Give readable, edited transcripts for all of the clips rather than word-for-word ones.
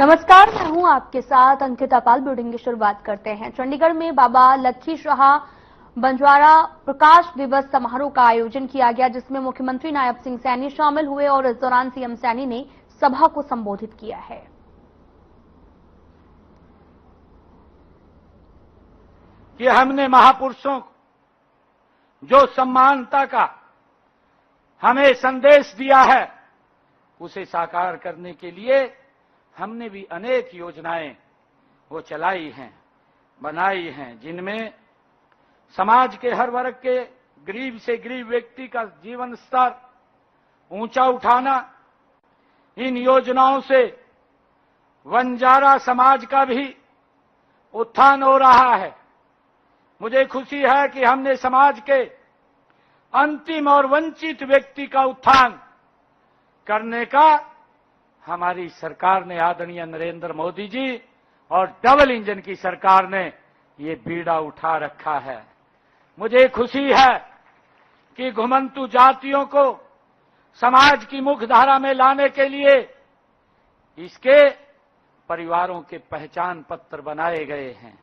नमस्कार, मैं हूं आपके साथ अंकिता पाल। बुलेटिन की शुरुआत करते हैं। चंडीगढ़ में बाबा लखी शाह बंजारा प्रकाश दिवस समारोह का आयोजन किया गया, जिसमें मुख्यमंत्री नायब सिंह सैनी शामिल हुए और इस दौरान सीएम सैनी ने सभा को संबोधित किया है। कि हमने महापुरुषों को जो समानता का हमें संदेश दिया है, उसे साकार करने के लिए हमने भी अनेक योजनाएं वो चलाई हैं, बनाई हैं, जिनमें समाज के हर वर्ग के गरीब से गरीब व्यक्ति का जीवन स्तर ऊंचा उठाना। इन योजनाओं से बंजारा समाज का भी उत्थान हो रहा है। मुझे खुशी है कि हमने समाज के अंतिम और वंचित व्यक्ति का उत्थान करने का हमारी सरकार ने, आदरणीय नरेंद्र मोदी जी और डबल इंजन की सरकार ने ये बीड़ा उठा रखा है। मुझे खुशी है कि घुमंतु जातियों को समाज की मुख्यधारा में लाने के लिए इसके परिवारों के पहचान पत्र बनाए गए हैं।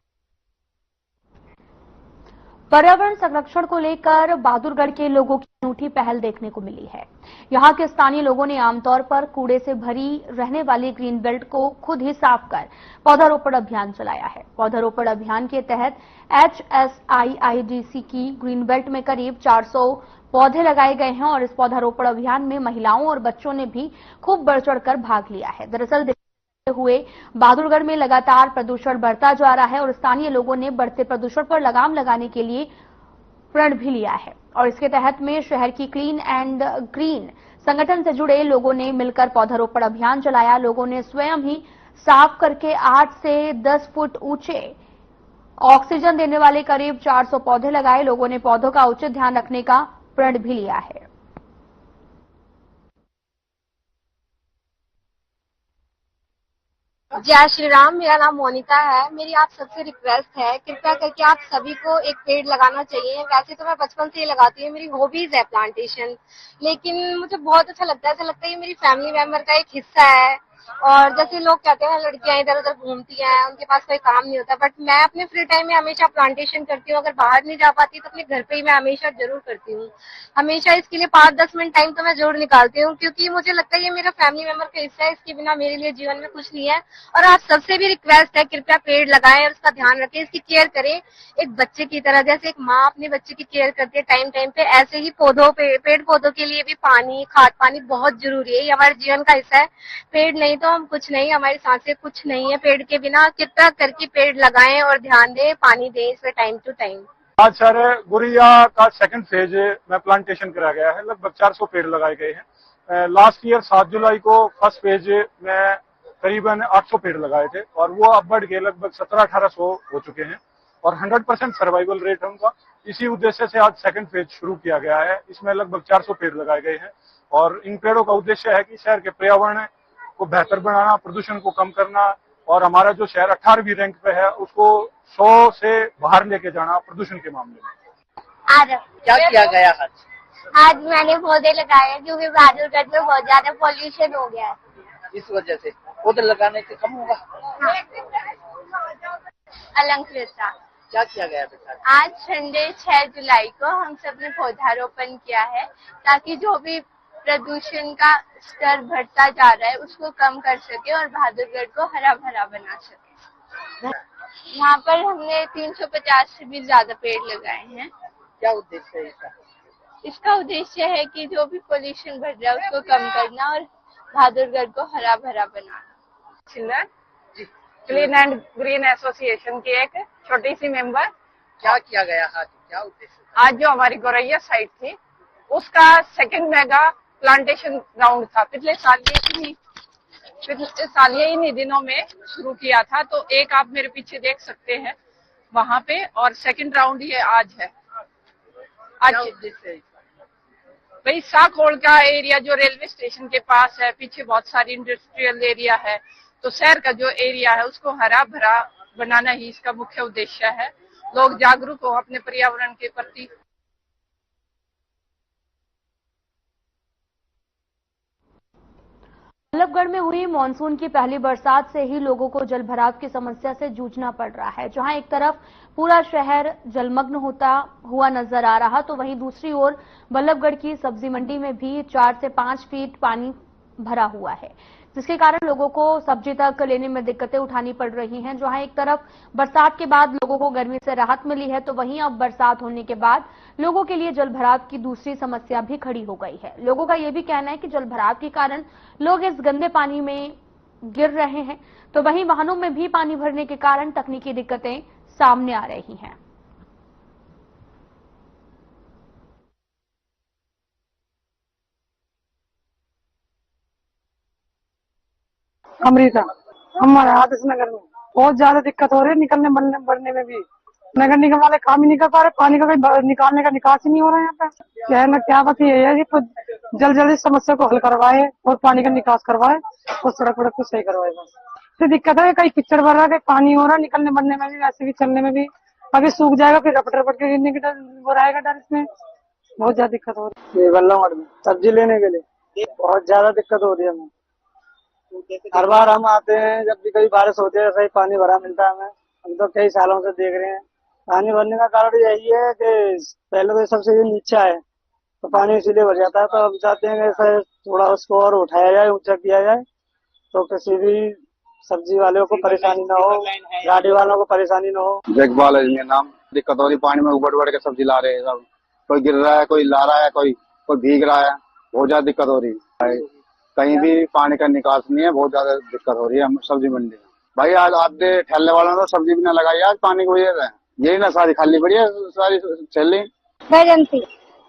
पर्यावरण संरक्षण को लेकर बहादुरगढ़ के लोगों की अनूठी पहल देखने को मिली है। यहां के स्थानीय लोगों ने आमतौर पर कूड़े से भरी रहने वाली ग्रीन बेल्ट को खुद ही साफ कर पौधारोपण अभियान चलाया है। पौधारोपण अभियान के तहत HSIIDC की ग्रीन बेल्ट में करीब 400 पौधे लगाए गए हैं और इस पौधारोपण अभियान में महिलाओं और बच्चों ने भी खूब बढ़ चढ़कर भाग लिया है। दरअसल हुए बहादुरगढ़ में लगातार प्रदूषण बढ़ता जा रहा है और स्थानीय लोगों ने बढ़ते प्रदूषण पर लगाम लगाने के लिए प्रण भी लिया है और इसके तहत में शहर की क्लीन एंड ग्रीन संगठन से जुड़े लोगों ने मिलकर पौधारोपण अभियान चलाया। लोगों ने स्वयं ही साफ करके 8 से 10 फुट ऊंचे ऑक्सीजन देने वाले करीब 400 पौधे लगाए। लोगों ने पौधों का उचित ध्यान रखने का प्रण भी लिया है। जय श्री राम। मेरा नाम मोनिका है। मेरी आप सबसे रिक्वेस्ट है, कृपया करके आप सभी को एक पेड़ लगाना चाहिए। वैसे तो मैं बचपन से ही लगाती हूँ, मेरी हॉबीज है प्लांटेशन, लेकिन मुझे बहुत अच्छा लगता है। ऐसा लगता है ये मेरी फैमिली मेंबर का एक हिस्सा है। और जैसे लोग कहते हैं लड़कियां इधर उधर घूमती हैं, उनके पास कोई काम नहीं होता, बट मैं अपने फ्री टाइम में हमेशा प्लांटेशन करती हूँ। अगर बाहर नहीं जा पाती तो अपने घर पे ही मैं हमेशा जरूर करती हूँ। हमेशा इसके लिए 5-10 मिनट टाइम तो मैं जरूर निकालती हूँ, क्योंकि मुझे लगता है ये मेरा फैमिली मेंबर का हिस्सा है। इसके बिना मेरे लिए जीवन में कुछ नहीं है। और आप सबसे भी रिक्वेस्ट है, कृपया पेड़ लगाएं और उसका ध्यान रखें, इसकी केयर करें एक बच्चे की तरह। जैसे एक माँ अपने बच्चे की केयर करती है टाइम टाइम पे, ऐसे ही पेड़ पौधों के लिए भी पानी, खाद पानी बहुत जरूरी है। ये हमारे जीवन का हिस्सा है। पेड़ नहीं तो हम कुछ नहीं, हमारी सांसें कुछ नहीं है पेड़ के बिना। कृपया करके पेड़ लगाएं और ध्यान दें, पानी दें इसे टाइम टू टाइम। आज सर गुरिया का सेकंड फेज में प्लांटेशन करा गया है। लगभग 400 पेड़ लगाए गए हैं। लास्ट ईयर 7 जुलाई को फर्स्ट फेज में करीबन 800 पेड़ लगाए थे और वो अब बढ़ के लगभग 1700-1800 हो चुके हैं और 100% सर्वाइवल रेट है उनका। इसी उद्देश्य से आज सेकंड फेज शुरू किया गया है। इसमें लगभग 400 पेड़ लगाए गए हैं और इन पेड़ों का उद्देश्य है कि शहर के पर्यावरण को बेहतर बनाना, प्रदूषण को कम करना और हमारा जो शहर 18वीं रैंक पे है उसको 100 से बाहर लेके जाना प्रदूषण के मामले में। आज क्या किया गया? आज मैंने पौधे लगाए क्योंकि बहादुरगढ़ में बहुत ज्यादा पॉल्यूशन हो गया है, इस वजह से पौधे लगाने से कम होगा। हाँ। अलंकृता। क्या किया गया बेटा? आज संडे 6 जुलाई को हम सब ने पौधारोपण किया है ताकि जो भी प्रदूषण का स्तर बढ़ता जा रहा है उसको कम कर सके और बहादुरगढ़ को हरा भरा बना सके। यहाँ पर हमने 350 से भी ज्यादा पेड़ लगाए हैं। क्या उद्देश्य है इसका? इसका उद्देश्य है कि जो भी पोल्यूशन बढ़ रहा है उसको कम करना और बहादुरगढ़ को हरा भरा बनाना। क्लीन एंड ग्रीन एसोसिएशन की एक छोटी सी मेंबर। क्या किया गया आज? क्या उद्देश्य? आज जो हमारी गोरैया साइट थी उसका सेकंड मेगा प्लांटेशन राउंड था। पिछले साल ये इन्हीं दिनों में शुरू किया था, तो एक आप मेरे पीछे देख सकते हैं वहां पे, और सेकंड राउंड ये आज है। आज भाई साखोड़ का एरिया जो रेलवे स्टेशन के पास है, पीछे बहुत सारी इंडस्ट्रियल एरिया है, तो शहर का जो एरिया है उसको हरा भरा बनाना ही इसका मुख्य उद्देश्य है। लोग जागरूक हो अपने पर्यावरण के प्रति। बल्लभगढ़ में हुई मानसून की पहली बरसात से ही लोगों को जलभराव की समस्या से जूझना पड़ रहा है। जहां एक तरफ पूरा शहर जलमग्न होता हुआ नजर आ रहा, तो वहीं दूसरी ओर बल्लभगढ़ की सब्जी मंडी में भी 4 से 5 फीट पानी भरा हुआ है, जिसके कारण लोगों को सब्जी तक लेने में दिक्कतें उठानी पड़ रही हैं। जहां एक तरफ बरसात के बाद लोगों को गर्मी से राहत मिली है, तो वहीं अब बरसात होने के बाद लोगों के लिए जलभराव की दूसरी समस्या भी खड़ी हो गई है। लोगों का यह भी कहना है कि जलभराव के कारण लोग इस गंदे पानी में गिर रहे हैं, तो वहीं वाहनों में भी पानी भरने के कारण तकनीकी दिक्कतें सामने आ रही हैं। अमृता, हमारे आदर्श नगर में बहुत ज्यादा दिक्कत हो रही है, निकलने बढ़ने में भी। नगर निगम वाले काम ही नहीं कर पा रहे, पानी का कोई निकालने का निकास ही नहीं हो रहा है यहाँ पे। क्या है ना, क्या बात ये है कि जल्दी इस समस्या को हल करवाए और पानी का निकास करवाए और सड़क वड़क को सही करवाए। बस इससे दिक्कत है, कहीं कीचड़ भर रहा है, कहीं पानी हो रहा है, निकलने बढ़ने में भी, वैसे भी चलने में भी। अभी सूख जाएगा, फिर रपट रपट के गिरने का वो रहेगा डर, इसमें बहुत ज्यादा दिक्कत हो रही है। बल्लभगढ़ में सब्जी लेने के लिए बहुत ज्यादा दिक्कत हो रही है हमें। हर बार हम आते हैं, जब भी कभी बारिश होती है सही पानी भरा मिलता है हमें। हम तो कई सालों से देख रहे हैं। पानी भरने का कारण यही है कि पहले तो सबसे नीचा है, तो पानी इसीलिए भर जाता है। तो हम चाहते हैं कि थोड़ा उसको और उठाया जाए, ऊंचा किया जाए, तो किसी भी सब्जी वालों को परेशानी न हो, गाड़ी वालों को परेशानी न हो। जगपाल है मेरा नाम। दिक्कत हो रही, पानी में उबड़ उबड़ के सब्जी ला रहे हैं सब। कोई गिर रहा है, कोई ला रहा है, कोई भीग रहा है। बहुत ज्यादा दिक्कत हो रही है, कहीं भी पानी का निकास नहीं है। बहुत ज्यादा दिक्कत हो रही है सब्जी मंडी में। भाई आज आधे ठेले वालों ने सब्जी भी ना लगाई, आज पानी की वजह से यही ना सारी खाली पड़ी है, सारी ठेली। वैजंती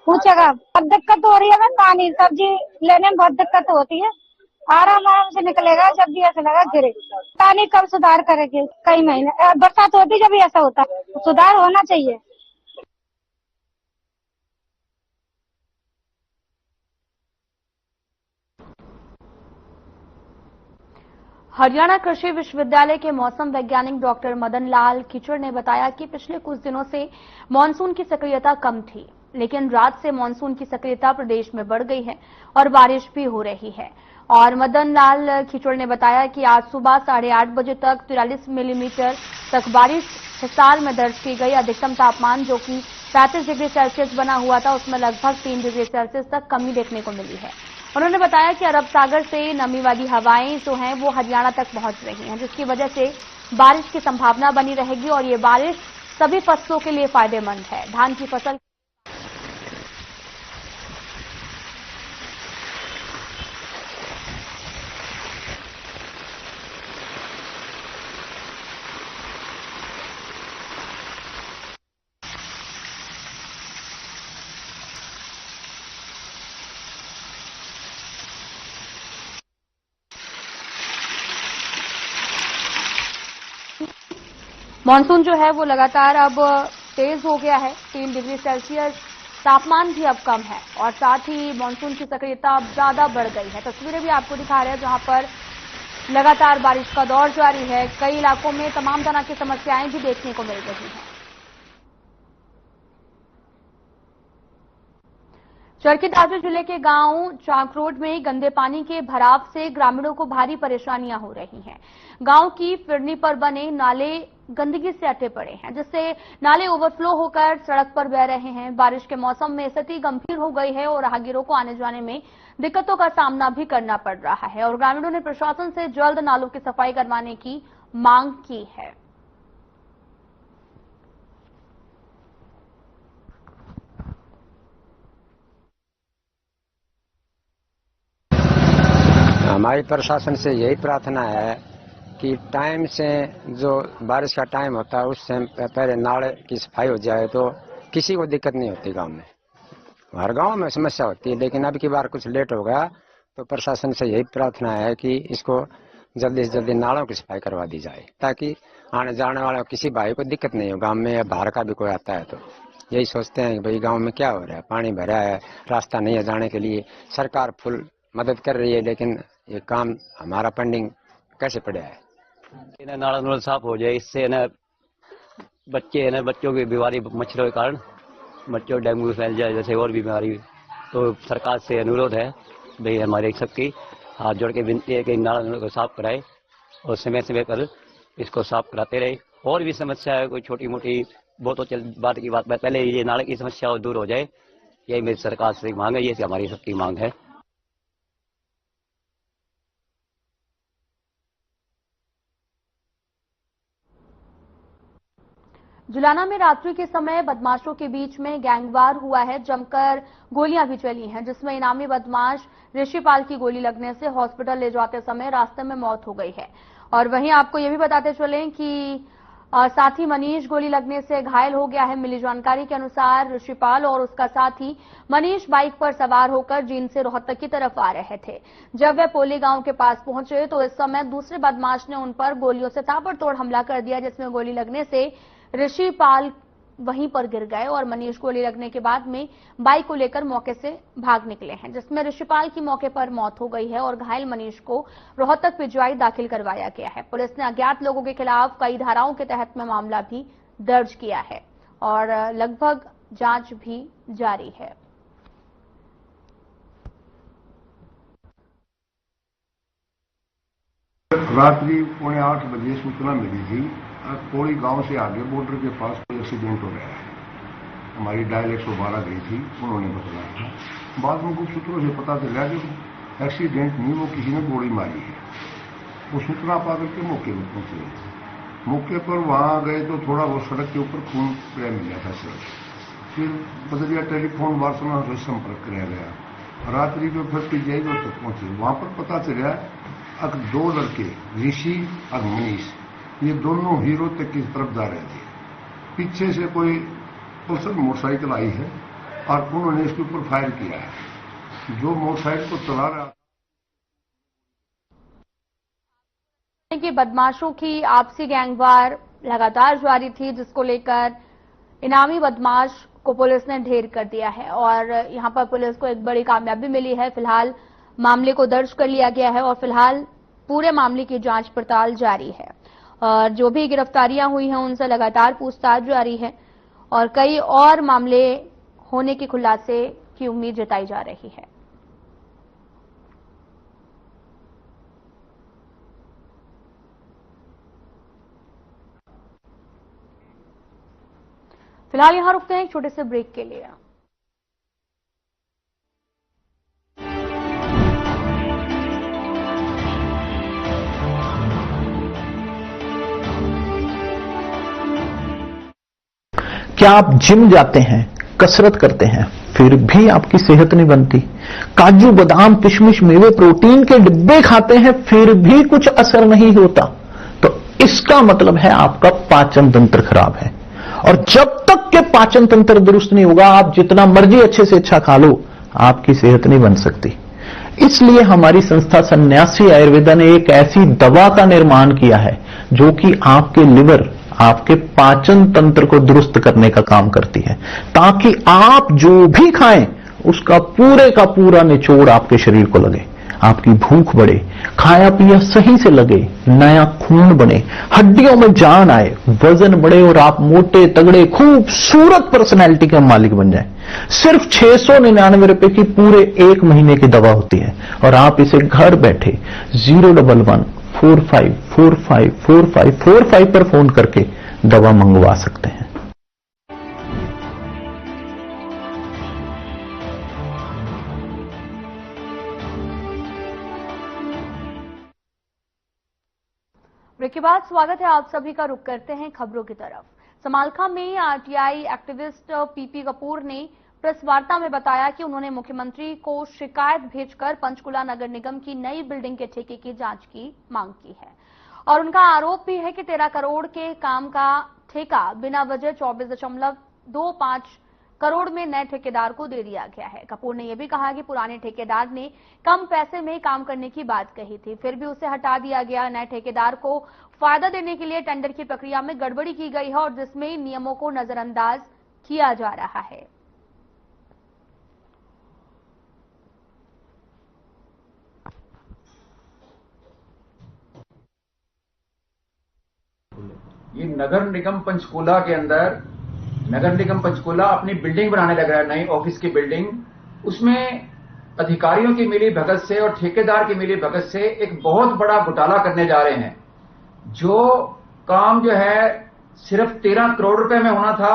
पूछेगा, अब दिक्कत हो रही है हमें, पानी सब्जी लेने में बहुत दिक्कत होती है। आराम से निकलेगा, जब भी ऐसा लगा गिरे। पानी कब सुधार करेंगे? कई महीने बरसात होती जब भी ऐसा होता है, सुधार होना चाहिए। हरियाणा कृषि विश्वविद्यालय के मौसम वैज्ञानिक डॉक्टर मदन लाल खिचड़ ने बताया कि पिछले कुछ दिनों से मानसून की सक्रियता कम थी, लेकिन रात से मानसून की सक्रियता प्रदेश में बढ़ गई है और बारिश भी हो रही है। और मदन लाल खिचड़ ने बताया कि आज सुबह 8:30 बजे तक 43 मिलीमीटर तक बारिश हिसार में दर्ज की गई। अधिकतम तापमान जो कि 35 डिग्री सेल्सियस बना हुआ था, उसमें लगभग 3 डिग्री सेल्सियस तक कमी देखने को मिली है। उन्होंने बताया कि अरब सागर से नमी वाली हवाएं जो हैं वो हरियाणा तक पहुंच रही हैं, जिसकी वजह से बारिश की संभावना बनी रहेगी और ये बारिश सभी फसलों के लिए फायदेमंद है। धान की फसल मानसून जो है वो लगातार अब तेज हो गया है। 3 डिग्री सेल्सियस तापमान भी अब कम है और साथ ही मानसून की सक्रियता अब ज्यादा बढ़ गई है। तस्वीरें भी आपको दिखा रहे हैं जहां पर लगातार बारिश का दौर जारी है। कई इलाकों में तमाम तरह की समस्याएं भी देखने को मिल रही हैं। चरखी दादरी जिले के गांव चाकरोड में गंदे पानी के भराव से ग्रामीणों को भारी परेशानियां हो रही हैं। गांव की फिरनी पर बने नाले गंदगी से अटे पड़े हैं, जिससे नाले ओवरफ्लो होकर सड़क पर बह रहे हैं। बारिश के मौसम में स्थिति गंभीर हो गई है और राहगीरों को आने जाने में दिक्कतों का सामना भी करना पड़ रहा है और ग्रामीणों ने प्रशासन से जल्द नालों की सफाई करवाने की मांग की है। हमारी प्रशासन से यही प्रार्थना है कि टाइम से जो बारिश का टाइम होता है उससे पहले नाले की सफाई हो जाए तो किसी को दिक्कत नहीं होती। गांव में हर गांव में समस्या होती है, लेकिन अब की बार कुछ लेट हो गया तो प्रशासन से यही प्रार्थना है कि इसको जल्दी से जल्दी नालों की सफाई करवा दी जाए, ताकि आने जाने वाले किसी भाई को दिक्कत नहीं हो। गाँव में या बाहर का भी कोई आता है तो यही सोचते हैं कि भाई गाँव में क्या हो रहा है, पानी भरा है, रास्ता नहीं है जाने के लिए। सरकार फुल मदद कर रही है, लेकिन ये काम हमारा पेंडिंग कैसे पड़ा है। नाला नूला साफ हो जाए, इससे ना बच्चों की बीमारी मच्छरों के कारण बच्चों डेंगू फैल जाए जैसे और बीमारी। तो सरकार से अनुरोध है भाई हमारे सबकी हाथ जोड़ के विनती है कि नाला नूला को साफ कराए और समय समय पर इसको साफ कराते रहे। और भी समस्या है कोई छोटी मोटी वो तो चल बात की बात, पहले ये नाले की समस्या दूर हो जाए, यही मेरी सरकार से मांग है, ये हमारी सबकी मांग है। जुलाना में रात्रि के समय बदमाशों के बीच में गैंगवार हुआ है, जमकर गोलियां भी चली हैं, जिसमें इनामी बदमाश ऋषिपाल की गोली लगने से हॉस्पिटल ले जाते समय रास्ते में मौत हो गई है। और वहीं आपको यह भी बताते चलें कि साथी मनीष गोली लगने से घायल हो गया है। मिली जानकारी के अनुसार ऋषिपाल और उसका साथी मनीष बाइक पर सवार होकर जींद से रोहतक की तरफ आ रहे थे। जब वे पोली गांव के पास पहुंचे तो इस समय दूसरे बदमाश ने उन पर गोलियों से ताबड़तोड़ हमला कर दिया, जिसमें गोली लगने से ऋषिपाल वहीं पर गिर गए और मनीष गोली लगने के बाद में बाइक को लेकर मौके से भाग निकले हैं, जिसमें ऋषिपाल की मौके पर मौत हो गई है और घायल मनीष को रोहतक पिजवाई दाखिल करवाया गया है। पुलिस ने अज्ञात लोगों के खिलाफ कई धाराओं के तहत में मामला भी दर्ज किया है और लगभग जांच भी जारी है। रात्रि 7:45 बजे सूचना मिली थी कोई गांव से आगे बॉर्डर के पास कोई एक्सीडेंट हो गया है। हमारी डायल 112 गई थी, उन्होंने बताया था। बाद में कुछ सूत्रों से पता चला कि एक्सीडेंट नहीं, वो किसी ने गोली मारी है। वो सूचना पाकर के मौके पर पहुंचे। मौके पर वहां गए तो थोड़ा वो सड़क के ऊपर खून पड़ा मिला था सर। फिर बदलिया टेलीफोन वार्ता से संपर्क कराया गया। रात्रि को फिर पिजाई तक पहुंचे। वहां पर पता चला दो लड़के ऋषि और मनीष, ये दोनों हीरो तक की तरफ जा रहे थे। पीछे से कोई पल्सर मोटरसाइकिल आई है और उन्होंने इसके ऊपर फायर किया है। जो मोटरसाइकिल को चला रहा कि बदमाशों की आपसी गैंगवार लगातार जारी थी, जिसको लेकर इनामी बदमाश को पुलिस ने ढेर कर दिया है और यहां पर पुलिस को एक बड़ी कामयाबी मिली है। फिलहाल मामले को दर्ज कर लिया गया है और फिलहाल पूरे मामले की जांच पड़ताल जारी है और जो भी गिरफ्तारियां हुई हैं उनसे लगातार पूछताछ जारी है और कई और मामले होने के खुलासे की उम्मीद जताई जा रही है। फिलहाल यहां रुकते हैं एक छोटे से ब्रेक के लिए। क्या आप जिम जाते हैं, कसरत करते हैं, फिर भी आपकी सेहत नहीं बनती? काजू बादाम किशमिश मेवे प्रोटीन के डिब्बे खाते हैं फिर भी कुछ असर नहीं होता, तो इसका मतलब है आपका पाचन तंत्र खराब है। और जब तक के पाचन तंत्र दुरुस्त नहीं होगा, आप जितना मर्जी अच्छे से अच्छा खा लो, आपकी सेहत नहीं बन सकती। इसलिए हमारी संस्था सन्यासी आयुर्वेदा ने एक ऐसी दवा का निर्माण किया है जो कि आपके लिवर, आपके पाचन तंत्र को दुरुस्त करने का काम करती है, ताकि आप जो भी खाएं उसका पूरे का पूरा निचोड़ आपके शरीर को लगे, आपकी भूख बढ़े, खाया पिया सही से लगे, नया खून बने, हड्डियों में जान आए, वजन बढ़े और आप मोटे तगड़े खूबसूरत पर्सनैलिटी के मालिक बन जाएं। सिर्फ 699 रुपए की पूरे 1 महीने की दवा होती है और आप इसे घर बैठे 011-45454545 पर फोन करके दवा मंगवा सकते हैं। ब्रेक के बाद स्वागत है आप सभी का। रुक करते हैं खबरों की तरफ। समालखा में आरटीआई एक्टिविस्ट पीपी कपूर ने प्रेस वार्ता में बताया कि उन्होंने मुख्यमंत्री को शिकायत भेजकर पंचकुला नगर निगम की नई बिल्डिंग के ठेके की जांच की मांग की है और उनका आरोप भी है कि 13 करोड़ के काम का ठेका बिना वजह 24.25 करोड़ में नए ठेकेदार को दे दिया गया है। कपूर ने यह भी कहा कि पुराने ठेकेदार ने कम पैसे में काम करने की बात कही थी, फिर भी उसे हटा दिया गया। नए ठेकेदार को फायदा देने के लिए टेंडर की प्रक्रिया में गड़बड़ी की गई है और जिसमें नियमों को नजरअंदाज किया जा रहा है। ये नगर निगम पंचकूला के अंदर नगर निगम पंचकूला अपनी बिल्डिंग बनाने लग रहा है, नई ऑफिस की बिल्डिंग। उसमें अधिकारियों की मिली भगत से और ठेकेदार की मिली भगत से एक बहुत बड़ा घोटाला करने जा रहे हैं। जो काम जो है सिर्फ 13 करोड़ रुपए में होना था,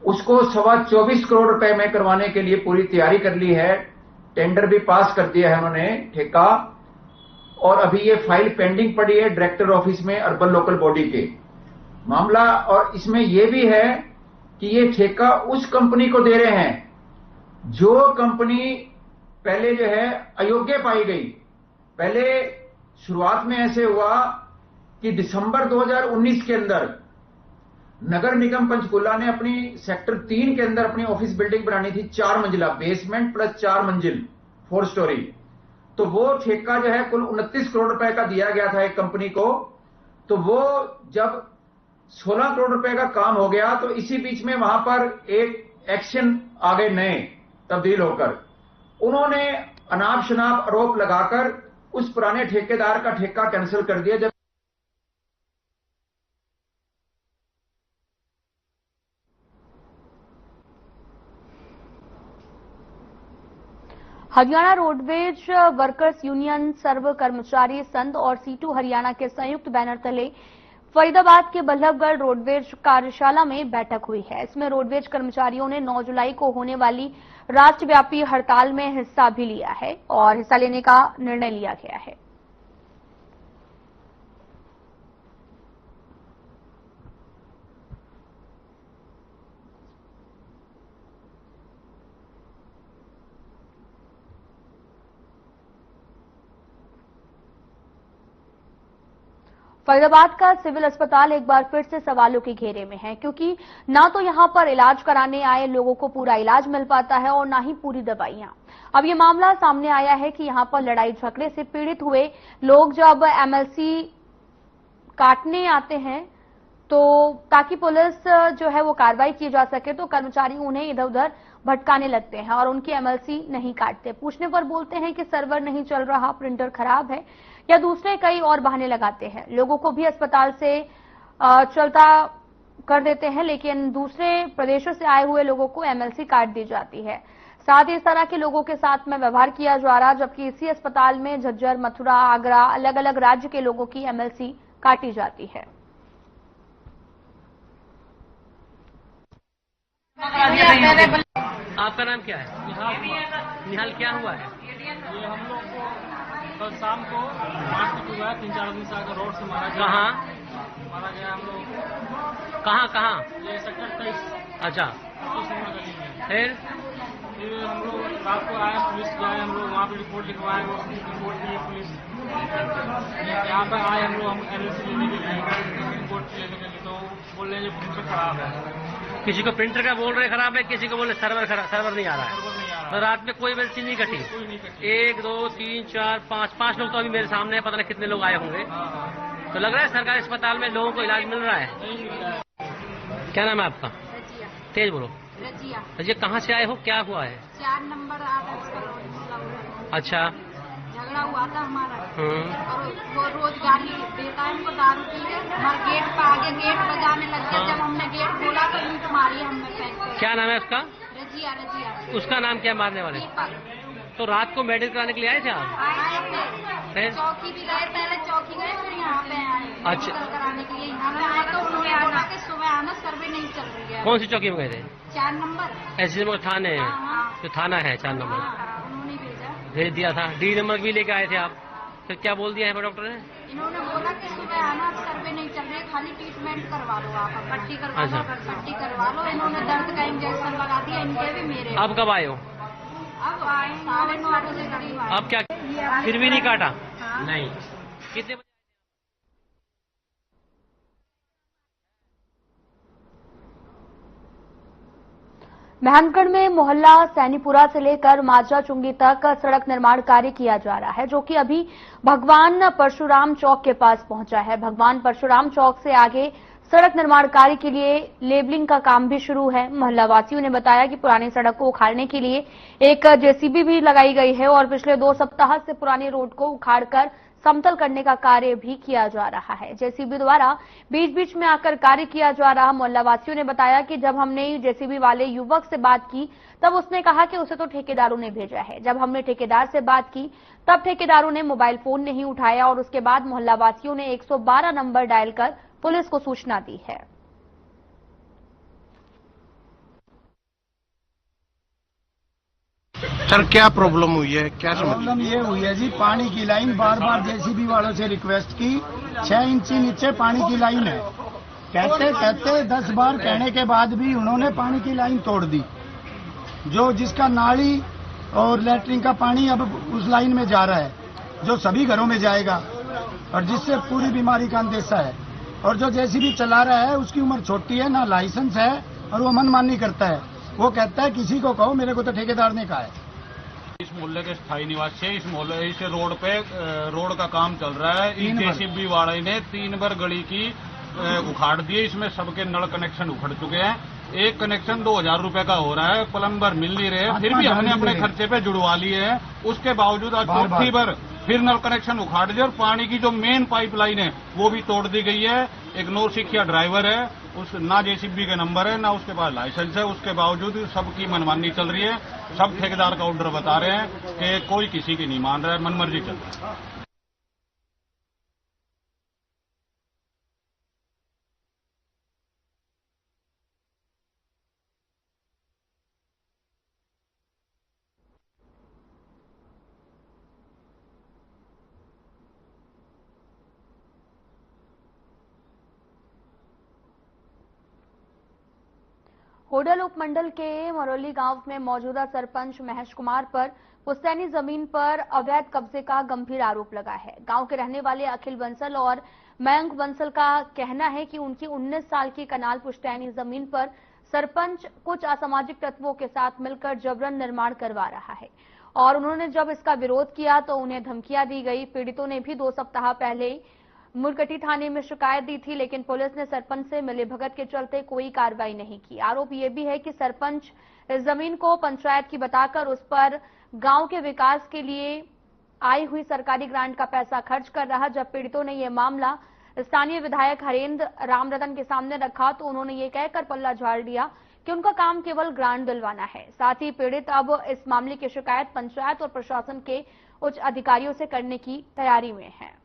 उसको 24.25 करोड़ रुपए में करवाने के लिए पूरी तैयारी कर ली है। टेंडर भी पास कर दिया है उन्होंने ठेका, और अभी ये फाइल पेंडिंग पड़ी है डायरेक्टर ऑफिस में अर्बन लोकल बॉडी के मामला। और इसमें यह भी है कि ये ठेका उस कंपनी को दे रहे हैं जो कंपनी पहले जो है अयोग्य पाई गई। पहले शुरुआत में ऐसे हुआ कि दिसंबर 2019 के अंदर नगर निगम पंचकूला ने अपनी सेक्टर 3 के अंदर अपनी ऑफिस बिल्डिंग बनानी थी, 4 मंजिला, बेसमेंट प्लस 4 मंजिल, 4 स्टोरी। तो वो ठेका जो है कुल 29 करोड़ रुपए का दिया गया था एक कंपनी को। तो वो जब 16 करोड़ रुपए का काम हो गया तो इसी बीच में वहां पर एक एक्शन आ गए नए तब्दील होकर। उन्होंने अनाप शनाप आरोप लगाकर उस पुराने ठेकेदार का ठेका कैंसिल कर दिया। जब हरियाणा रोडवेज वर्कर्स यूनियन, सर्व कर्मचारी संघ और सीटू हरियाणा के संयुक्त बैनर तले फरीदाबाद के बल्लभगढ़ रोडवेज कार्यशाला में बैठक हुई है। इसमें रोडवेज कर्मचारियों ने 9 जुलाई को होने वाली राष्ट्रव्यापी हड़ताल में हिस्सा भी लिया है और हिस्सा लेने का निर्णय लिया गया है। फरीदाबाद का सिविल अस्पताल एक बार फिर से सवालों के घेरे में है, क्योंकि ना तो यहां पर इलाज कराने आए लोगों को पूरा इलाज मिल पाता है और ना ही पूरी दवाइयां। अब ये मामला सामने आया है कि यहां पर लड़ाई झगड़े से पीड़ित हुए लोग जब एमएलसी काटने आते हैं तो ताकि पुलिस जो है वो कार्रवाई की जा सके, तो कर्मचारी उन्हें इधर उधर भटकाने लगते हैं और उनकी एमएलसी नहीं काटते। पूछने पर बोलते हैं कि सर्वर नहीं चल रहा, प्रिंटर खराब है या दूसरे कई और बहाने लगाते हैं। लोगों को भी अस्पताल से चलता कर देते हैं, लेकिन दूसरे प्रदेशों से आए हुए लोगों को एमएलसी काट दी जाती है। साथ ही इस तरह के लोगों के साथ में व्यवहार किया जा रहा, जबकि इसी अस्पताल में झज्जर, मथुरा, आगरा, अलग अलग राज्य के लोगों की एमएलसी काटी जाती है। आपका नाम क्या है? निहाल, क्या हुआ है? ये हम लोग को कल शाम को मारपीट हुआ है, 3-4 आदमी से आकर रोड से मारा गया। कहाँ मारा गया? हम लोग कहाँ? ये सेक्टर 23। अच्छा, फिर हम लोग रात को आए, पुलिस गए, हम लोग वहाँ पे रिपोर्ट लिखवाए, रिपोर्ट दिए पुलिस। यहाँ पर आए हम लोग, हम एमएलसी लेने के लिए, रिपोर्ट लेने के लिए, तो बोल रहे हैं प्रिंटर खराब है। किसी को प्रिंटर का बोल रहे खराब है, किसी को बोले सर्वर नहीं आ रहा है। तो रात में कोई एमएलसी नहीं कटी? 1, 2, 3, 4, 5 लोग तो अभी मेरे सामने है, पता नहीं कितने लोग आए होंगे। तो लग रहा है सरकारी अस्पताल में लोगों को इलाज मिल रहा है। क्या नाम है आपका? तेज बोलो। रजिया, कहाँ से आए हो? क्या हुआ है? 4 नंबर आदर्श। अच्छा, झगड़ा हुआ था हमारा और वो रोज गाली देता है हमको, दारू पी के हमारे गेट पे आगे गेट बजाने लग गया। जब हमने गेट खोला तो लूट मारी हमने फेंक। क्या नाम है उसका? रजिया। उसका नाम क्या मारने वाले? तो रात को मेडिकल कराने के लिए आए थे आप? आए थे, चौकी भी गए, पहले चौकी गए फिर यहाँ पे आए। अच्छा, कराने के लिए यहाँ पे आए तो उन्होंने बोला कि सुबह आना, सर्वे नहीं चल रही है। कौन सी चौकी में गए थे? 4 नंबर। ऐसे थाने है, जो थाना है 4 नंबर, उन्होंने भेज दिया था। D नंबर भी लेके आए थे आप? फिर क्या बोल दिया है डॉक्टर ने? इन्होंने बोला कि सुबह आना, सर्वे नहीं चल रही, खाली ट्रीटमेंट करवा लो, आप पट्टी करवा लो, पट्टी करवा लो। इन्होंने दर्द का इंजेक्शन लगा दिया, इनके भी मेरे। अब कब आए हो? अब आए 9:30 बजे करीब आए। अब क्या फिर भी नहीं काटा? नहीं। कितने बजे? महंतगढ़ में मोहल्ला सैनीपुरा से लेकर माजा चुंगी तक सड़क निर्माण कार्य किया जा रहा है, जो कि अभी भगवान परशुराम चौक के पास पहुंचा है। भगवान परशुराम चौक से आगे सड़क निर्माण कार्य के लिए लेबलिंग का काम भी शुरू है। मोहल्ला वासियों ने बताया कि पुरानी सड़क को उखाड़ने के लिए एक जेसीबी भी लगाई गई है और पिछले 2 सप्ताह से पुरानी रोड को उखाड़कर समतल करने का कार्य भी किया जा रहा है। जेसीबी द्वारा बीच बीच में आकर कार्य किया जा रहा। मोहल्ला वासियों ने बताया कि जब हमने जेसीबी वाले युवक से बात की तब उसने कहा कि उसे तो ठेकेदारों ने भेजा है। जब हमने ठेकेदार से बात की तब ठेकेदारों ने मोबाइल फोन नहीं उठाया और उसके बाद मोहल्ला वासियों ने 112 नंबर डायल कर पुलिस को सूचना दी है। सर क्या प्रॉब्लम हुई है, क्या प्रॉब्लम ये हुई है जी, पानी की लाइन बार बार जेसीबी वालों से रिक्वेस्ट की, 6 इंच नीचे पानी की लाइन है। कहते 10 बार कहने के बाद भी उन्होंने पानी की लाइन तोड़ दी। जो जिसका नाली और लैट्रिन का पानी अब उस लाइन में जा रहा है, जो सभी घरों में जाएगा और जिससे पूरी बीमारी का अंदेशा है। और जो जेसीबी चला रहा है उसकी उम्र छोटी है, ना लाइसेंस है और वो मनमानी करता है। वो कहता है किसी को कहो, मेरे को तो ठेकेदार ने कहा है। इस मोहल्ले के स्थायी निवासी है। इस मोहल्ले इस रोड पे रोड का काम चल रहा है। इस जेसीबी वाले ने 3 बार गली की उखाड़ दी है। इसमें सबके नल कनेक्शन उखड़ चुके हैं। एक कनेक्शन 2000 रुपए का हो रहा है, प्लम्बर मिल नहीं रहे, फिर भी हमने अपने खर्चे पे जुड़वा लिए हैं। उसके बावजूद आज चौथी बार फिर नल कनेक्शन उखाड़ दिए और पानी की जो मेन पाइपलाइन है वो भी तोड़ दी गई है। एक नौसिखिया ड्राइवर है, उस ना जेसीबी के नंबर है ना उसके पास लाइसेंस है। उसके बावजूद सबकी मनमानी चल रही है। सब ठेकेदार का ऑर्डर बता रहे हैं कि कोई किसी की नहीं मान रहा है, मनमर्जी चल रही है। होडल उपमंडल के मरौली गांव में मौजूदा सरपंच महेश कुमार पर पुश्तैनी जमीन पर अवैध कब्जे का गंभीर आरोप लगा है। गांव के रहने वाले अखिल बंसल और मयंक बंसल का कहना है कि उनकी 19 साल की कनाल पुश्तैनी जमीन पर सरपंच कुछ असामाजिक तत्वों के साथ मिलकर जबरन निर्माण करवा रहा है और उन्होंने जब इसका विरोध किया तो उन्हें धमकियां दी गई। पीड़ितों ने भी 2 सप्ताह पहले मुरकटी थाने में शिकायत दी थी, लेकिन पुलिस ने सरपंच से मिलीभगत के चलते कोई कार्रवाई नहीं की। आरोप यह भी है कि सरपंच इस जमीन को पंचायत की बताकर उस पर गांव के विकास के लिए आई हुई सरकारी ग्रांट का पैसा खर्च कर रहा। जब पीड़ितों ने यह मामला स्थानीय विधायक हरेंद्र रामरतन के सामने रखा तो उन्होंने ये कहकर पल्ला झाड़ दिया कि उनका काम केवल ग्रांट दिलवाना है। साथ ही पीड़ित अब इस मामले की शिकायत पंचायत और प्रशासन के उच्च अधिकारियों से करने की तैयारी में है।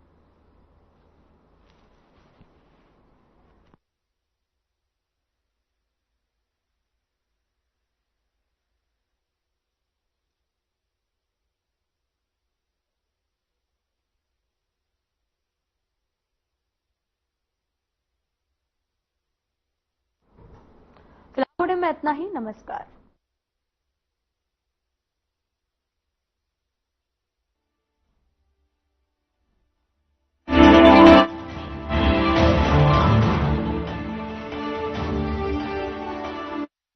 फिलहाल में इतना ही। नमस्कार।